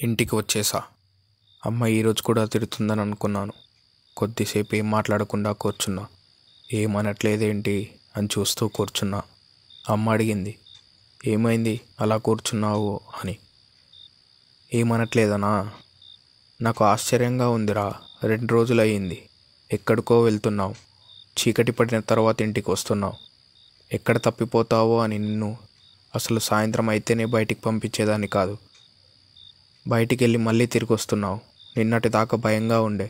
ఇంటికి వచ్చేసా. అమ్మ ఈరోజు కూడా తిడుతుందని అనుకున్నాను. కొద్దిసేపు ఏం మాట్లాడకుండా కూర్చున్నా. ఏమనట్లేదేంటి అని చూస్తూ కూర్చున్నా. అమ్మ అడిగింది, ఏమైంది అలా కూర్చున్నావు అని. ఏమనట్లేదనా? నాకు ఆశ్చర్యంగా ఉందిరా. 2 రోజులు అయ్యింది. ఎక్కడికో వెళ్తున్నావు, చీకటి పడిన తర్వాత ఇంటికి వస్తున్నావు. ఎక్కడ తప్పిపోతావో అని నిన్ను అసలు సాయంత్రం అయితేనే బయటికి పంపించేదాన్ని కాదు. బయటికి వెళ్ళి మళ్ళీ తిరిగి వస్తున్నావు. నిన్నటి దాకా భయంగా ఉండే,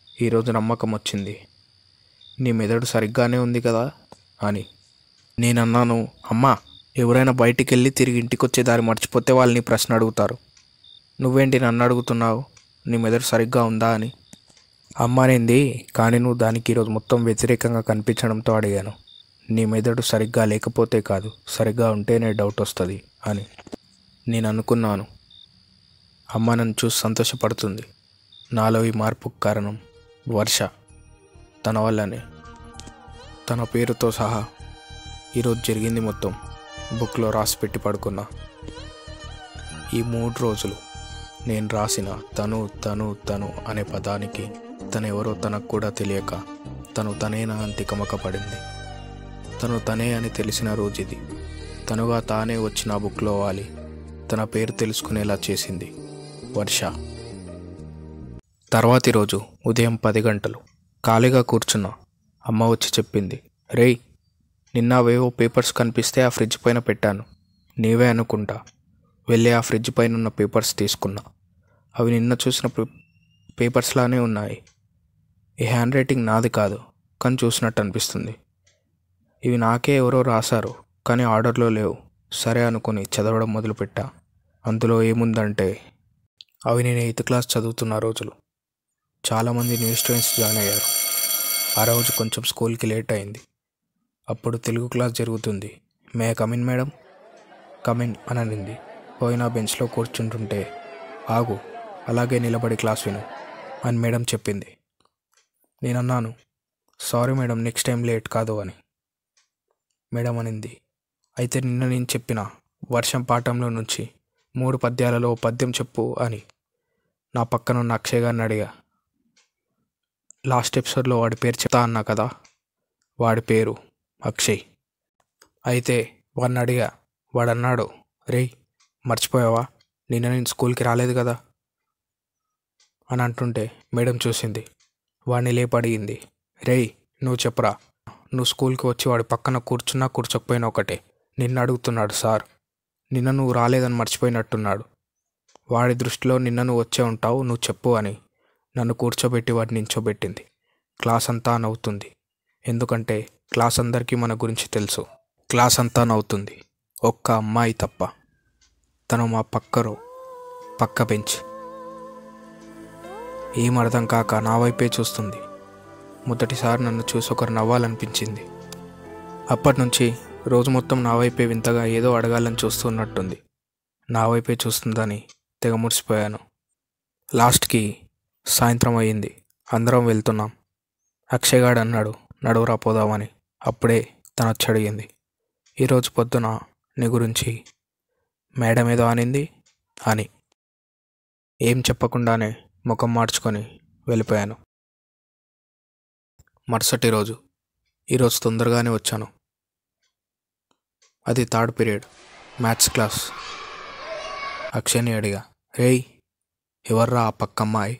ఈరోజు నమ్మకం వచ్చింది. నీ మెదడు సరిగ్గానే ఉంది కదా అని నేనన్నాను. అమ్మా, ఎవరైనా బయటికి వెళ్ళి తిరిగి ఇంటికి వచ్చే దారి మర్చిపోతే వాళ్ళని ప్రశ్న అడుగుతారు. నువ్వేంటి నన్ను అడుగుతున్నావు నీ మెదడు సరిగ్గా ఉందా అని? అమ్మ అనింది, కానీ నువ్వు దానికి ఈరోజు మొత్తం వ్యతిరేకంగా కనిపించడంతో అడిగాను. నీ మెదడు సరిగ్గా లేకపోతే కాదు, సరిగ్గా ఉంటేనే డౌట్ వస్తుంది అని. నేను అనుకున్నాను, అమ్మ నన్ను చూసి సంతోషపడుతుంది. నాలో ఈ మార్పుకు కారణం వర్ష. తన వల్లనే. తన పేరుతో సహా ఈరోజు జరిగింది మొత్తం బుక్లో రాసి పెట్టి పడుకున్నా. ఈ 3 రోజులు నేను రాసిన తను తను తను అనే పదానికి తనెవరో తనకు కూడా తెలియక తనేనా అని తికమక పడింది. తను తనే అని తెలిసిన రోజు ఇది. తనుగా తానే వచ్చి నా బుక్లో వాలి తన పేరు తెలుసుకునేలా చేసింది వర్ష. తర్వాతి రోజు ఉదయం 10 గంటలు ఖాళీగా కూర్చున్నా. అమ్మ వచ్చి చెప్పింది, రేయ్, నిన్న అవేవో పేపర్స్ కనిపిస్తే ఆ ఫ్రిడ్జ్ పైన పెట్టాను. నీవే అనుకుంటా. వెళ్ళి ఆ ఫ్రిడ్జ్ పైన ఉన్న పేపర్స్ తీసుకున్నా. అవి నిన్న చూసిన పేపర్స్లానే ఉన్నాయి. ఈ హ్యాండ్ రైటింగ్ నాది కాదు, కానీ చూసినట్టు అనిపిస్తుంది. ఇవి నాకే ఎవరో రాశారు, కానీ ఆర్డర్లో లేవు. సరే అనుకుని చదవడం మొదలుపెట్టా. అందులో ఏముందంటే, అవి నేను 8th క్లాస్ చదువుతున్న రోజులు. చాలామంది న్యూ స్టూడెంట్స్ జాయిన్ అయ్యారు. ఆ రోజు కొంచెం స్కూల్కి లేట్ అయింది. అప్పుడు తెలుగు క్లాస్ జరుగుతుంది. May come in madam? కమిన్ అని అనింది. పోయిన బెంచ్లో కూర్చుంటుంటే, ఆగు, అలాగే నిలబడి క్లాస్ విను అని మేడం చెప్పింది. నేనన్నాను, sorry madam, next time late కాదు అని. మేడం అనింది, అయితే నిన్న నేను చెప్పిన వర్షం పాఠంలో నుంచి 3 పద్యాలలో పద్యం చెప్పు అని. నా పక్కనున్న అక్షయ్ గారిని అడిగా. లాస్ట్ ఎపిసోడ్లో వాడి పేరు చెప్తా అన్నా కదా, వాడి పేరు అక్షయ్. అయితే వాడిని అడిగా. వాడన్నాడు, రేయ్, మర్చిపోయావా, నిన్న నేను స్కూల్కి రాలేదు కదా అని అంటుంటే మేడం చూసింది. వాడిని లేపడిగింది, రేయ్, నువ్వు చెప్పరా. నువ్వు స్కూల్కి వచ్చి వాడి పక్కన కూర్చున్నా కూర్చోకపోయినా ఒకటే. నిన్ను అడుగుతున్నాడు సార్. నిన్న నువ్వు రాలేదని మర్చిపోయినట్టున్నాడు. వాడి దృష్టిలో నిన్న నువ్వు వచ్చే ఉంటావు, నువ్వు చెప్పు అని నన్ను కూర్చోబెట్టి వాడిని నించోబెట్టింది. క్లాస్ అంతా నవ్వుతుంది. ఎందుకంటే క్లాస్ అందరికీ మన గురించి తెలుసు. క్లాస్ అంతా నవ్వుతుంది, ఒక్క అమ్మాయి తప్ప. తను మా పక్క బెంచ్. ఏం అర్థం కాక నా వైపే చూస్తుంది. మొదటిసారి నన్ను చూసి ఒకరు నవ్వాలనిపించింది. అప్పటి నుంచి రోజు మొత్తం నా వైపే వింతగా ఏదో అడగాలని చూస్తున్నట్టుంది. నా వైపే చూస్తుందని తెగ మురిసిపోయాను. లాస్ట్కి సాయంత్రం అయ్యింది. అందరం వెళ్తున్నాం. అక్షయ్ గాడు అన్నాడు, నడువురా పోదామని. అప్పుడే తను వచ్చి అడిగింది, ఈరోజు పొద్దున నీ గురించి మేడం ఏదో అనింది అని. ఏం చెప్పకుండానే ముఖం మార్చుకొని వెళ్ళిపోయాను. మరుసటి రోజు, ఈరోజు తొందరగానే వచ్చాను. అది 3rd పీరియడ్, మ్యాథ్స్ క్లాస్. అక్షయ్ని అడిగా, రేయ్, ఎవర్రా ఆ పక్క అమ్మాయి?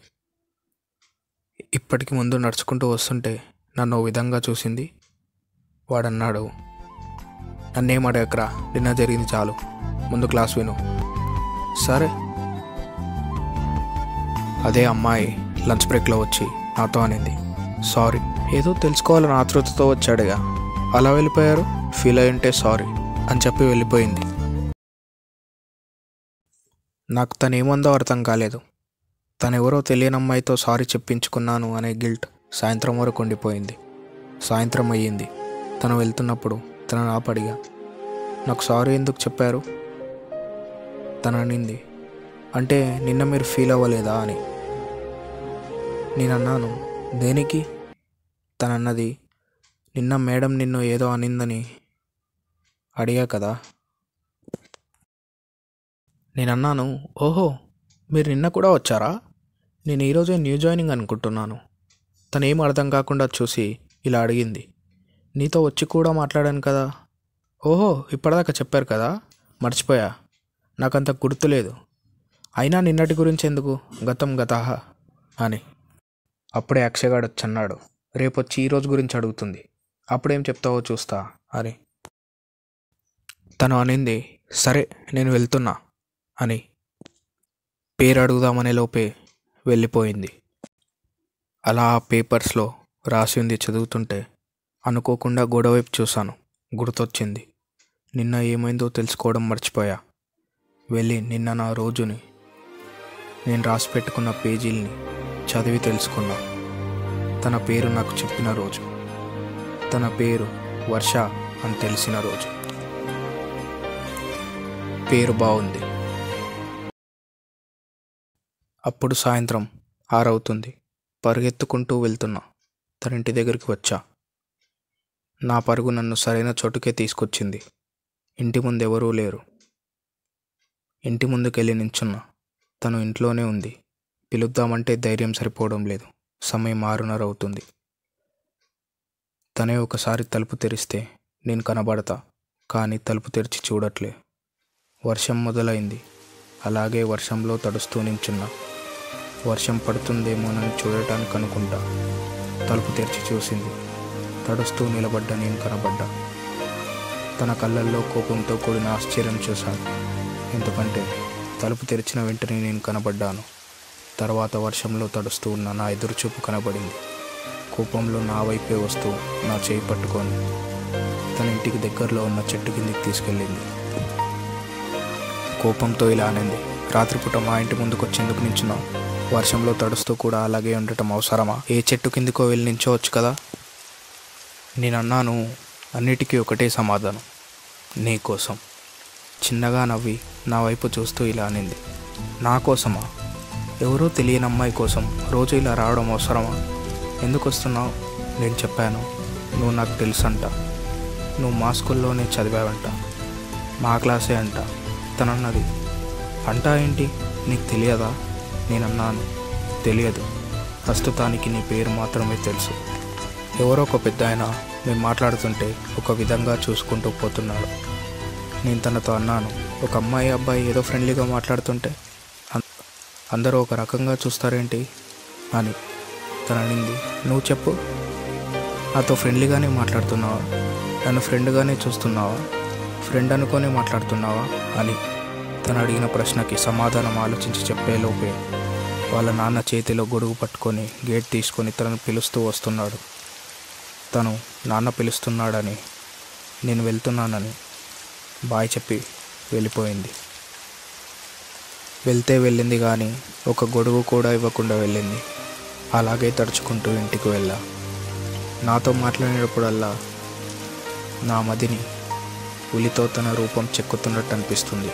ఇప్పటికి ముందు నడుచుకుంటూ వస్తుంటే నన్ను ఓ విధంగా చూసింది. వాడన్నాడు, నన్నేం అడగకరా, నిన్న జరిగింది చాలు, ముందు క్లాస్ విను. సరే. అదే అమ్మాయి లంచ్ బ్రేక్లో వచ్చి నాతో అనింది, సారీ, ఏదో తెలుసుకోవాలని ఆతృతతో వచ్చాడుగా, అలా వెళ్ళిపోయారు, ఫీల్ అయి ఉంటే సారీ అని చెప్పి వెళ్ళిపోయింది. నాకు తనేమందో అర్థం కాలేదు. తనెవరో తెలియని అమ్మాయితో సారీ చెప్పించుకున్నాను అనే గిల్ట్ సాయంత్రం వరకు ఉండిపోయింది. సాయంత్రం అయ్యింది. తను వెళ్తున్నప్పుడు తనను ఆపడిగా, నాకు సారీ ఎందుకు చెప్పారు? తను అనింది, అంటే నిన్న మీరు ఫీల్ అవ్వలేదా అని. నేనన్నాను, దేనికి? తనన్నది, నిన్న మేడం నిన్ను ఏదో అనిందని అడిగా కదా. నేనన్నాను, ఓహో మీరు నిన్న కూడా వచ్చారా? నేను ఈరోజే న్యూ జాయినింగ్ అనుకుంటున్నాను. తనేం అర్థం కాకుండా చూసి ఇలా అడిగింది. నీతో వచ్చి కూడా మాట్లాడాను కదా. ఓహో, ఇప్పటిదాకా చెప్పారు కదా, మర్చిపోయా. నాకంత గుర్తులేదు. అయినా నిన్నటి గురించి ఎందుకు, గతం గతహ అని. అప్పుడే అక్షయగాడు వచ్చన్నాడు. రేపొచ్చి ఈరోజు గురించి అడుగుతుంది. అప్పుడేం చెప్తావో చూస్తా అని. తను అనింది, సరే నేను వెళ్తున్నా అని. పేరు అడుగుదామనే లోపే వెళ్ళిపోయింది. అలా ఆ పేపర్స్లో రాసి ఉంది చదువుతుంటే అనుకోకుండా గోడవైపు చూశాను. గుర్తొచ్చింది. నిన్న ఏమైందో తెలుసుకోవడం మర్చిపోయా. వెళ్ళి నిన్న నా రోజుని, నేను రాసి పెట్టుకున్న పేజీల్ని చదివి తెలుసుకున్నా. తన పేరు నాకు చెప్పిన రోజు, తన పేరు వర్ష అని తెలిసిన రోజు. పేరు బాగుంది. అప్పుడు సాయంత్రం 6 అవుతుంది. పరుగెత్తుకుంటూ వెళ్తున్నా. తన ఇంటి దగ్గరికి వచ్చా. నా పరుగు నన్ను సరైన చోటుకే తీసుకొచ్చింది. ఇంటి ముందు ఎవరూ లేరు. ఇంటి ముందుకెళ్ళి నించున్నా. తను ఇంట్లోనే ఉంది. పిలుద్దామంటే ధైర్యం సరిపోవడం లేదు. సమయం 6:30 అవుతుంది. తనే ఒకసారి తలుపు తెరిస్తే నేను కనబడతా, కానీ తలుపు తెరిచి చూడట్లే. వర్షం మొదలైంది. అలాగే వర్షంలో తడుస్తూ నించున్నా. వర్షం పడుతుందేమోనని చూడటానికి అనుకుంటా. తలుపు తెరిచి చూసింది. తడుస్తూ నిలబడ్డ నేను కనబడ్డా. తన కళ్ళల్లో కోపంతో కూడిన ఆశ్చర్యం చూశాను. ఎందుకంటే తలుపు తెరిచిన వెంటనే నేను కనబడ్డాను. తర్వాత వర్షంలో తడుస్తూ ఉన్న నా ఎదురుచూపు కనబడింది. కోపంలో నా వైపే వస్తూ నా చేయి పట్టుకొని తన ఇంటికి దగ్గరలో ఉన్న చెట్టు కిందికి తీసుకెళ్ళింది. కోపంతో ఇలా అనింది, రాత్రిపూట మా ఇంటి ముందుకు వచ్చేందుకు నించున్నావు? వర్షంలో తడుస్తూ కూడా అలాగే ఉండటం అవసరమా? ఏ చెట్టు కిందికో వెళ్ళి నించోవచ్చు కదా. నేను అన్నాను, అన్నిటికీ ఒకటే సమాధానం, నీ కోసం. చిన్నగా నవ్వి నా వైపు చూస్తూ ఇలా అనింది, నా కోసమా? ఎవరో తెలియని అమ్మాయి కోసం రోజు ఇలా రావడం అవసరమా? ఎందుకు వస్తున్నావు? నేను చెప్పాను, నువ్వు నాకు తెలుసంట. నువ్వు మా స్కూల్లోనే చదివావంట, మా క్లాసే అంట. తనన్నది, అంటా ఏంటి, నీకు తెలియదా? నేనన్నాను, తెలియదు. ప్రస్తుతానికి నీ పేరు మాత్రమే తెలుసు. ఎవరో ఒక పెద్ద ఆయన మేము మాట్లాడుతుంటే ఒక విధంగా చూసుకుంటూ పోతున్నాడు. నేను తనతో అన్నాను, ఒక అమ్మాయి అబ్బాయి ఏదో ఫ్రెండ్లీగా మాట్లాడుతుంటే అందరూ ఒక రకంగా చూస్తారేంటి అని. తను అనింది, నువ్వు చెప్పు, నాతో ఫ్రెండ్లీగానే మాట్లాడుతున్నావా? నన్ను ఫ్రెండ్గానే చూస్తున్నావా? ఫ్రెండ్ అనుకోనే మాట్లాడుతున్నావా అని. తను అడిగిన ప్రశ్నకి సమాధానం ఆలోచించి చెప్పేలోపే వాళ్ళ నాన్న చేతిలో గొడుగు పట్టుకొని గేట్ తీసుకొని తనను పిలుస్తూ వస్తున్నాడు. తను నాన్న పిలుస్తున్నాడని, నేను వెళ్తున్నానని బాయ్ చెప్పి వెళ్ళిపోయింది. వెళ్తే వెళ్ళింది కానీ ఒక గొడుగు కూడా ఇవ్వకుండా వెళ్ళింది. అలాగే తడుచుకుంటూ ఇంటికి వెళ్ళా. నాతో మాట్లాడినప్పుడల్లా నా మదిని పులితో తన రూపం చెక్కుతున్నట్టు అనిపిస్తుంది.